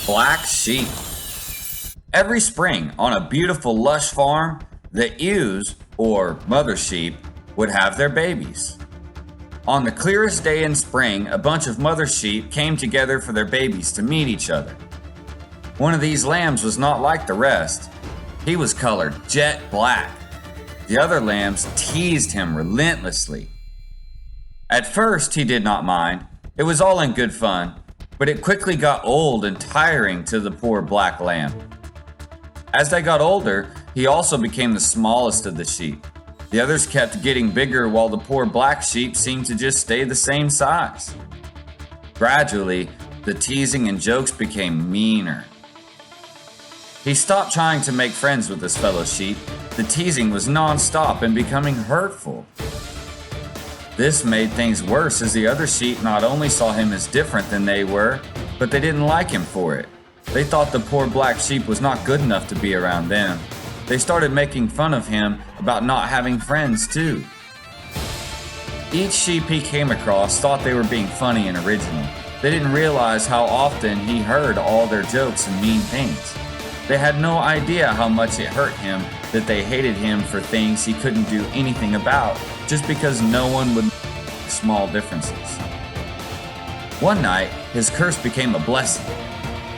Black sheep. Every spring on a beautiful lush farm, the ewes, or mother sheep, would have their babies. On the clearest day in spring, a bunch of mother sheep came together for their babies to meet each other. One of these lambs was not like the rest. He was colored jet black. The other lambs teased him relentlessly. At first, he did not mind. It was all in good fun, but it quickly got old and tiring to the poor black lamb. As they got older, he also became the smallest of the sheep. The others kept getting bigger while the poor black sheep seemed to just stay the same size. Gradually, the teasing and jokes became meaner. He stopped trying to make friends with his fellow sheep. The teasing was non-stop and becoming hurtful. This made things worse as the other sheep not only saw him as different than they were, but they didn't like him for it. They thought the poor black sheep was not good enough to be around them. They started making fun of him about not having friends too. Each sheep he came across thought they were being funny and original. They didn't realize how often he heard all their jokes and mean things. They had no idea how much it hurt him that they hated him for things he couldn't do anything about just because no one would make small differences. One night, his curse became a blessing.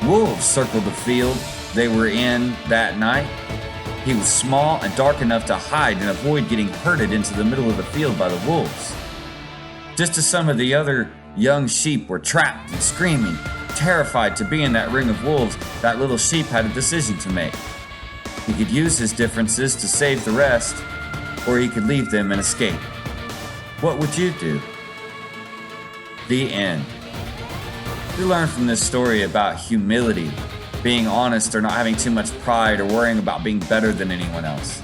Wolves circled the field they were in that night. He was small and dark enough to hide and avoid getting herded into the middle of the field by the wolves. Just as some of the other young sheep were trapped and screaming, terrified to be in that ring of wolves, that little sheep had a decision to make. He could use his differences to save the rest, or he could leave them and escape. What would you do? The end. We learn from this story about humility, being honest or not having too much pride or worrying about being better than anyone else.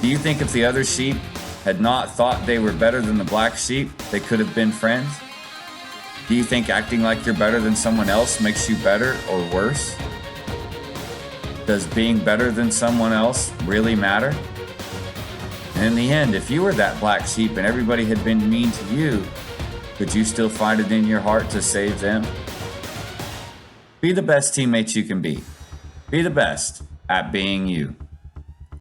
Do you think if the other sheep had not thought they were better than the black sheep, they could have been friends? Do you think acting like you're better than someone else makes you better or worse? Does being better than someone else really matter? And in the end, if you were that black sheep and everybody had been mean to you, could you still find it in your heart to save them? Be the best teammates you can be. Be the best at being you.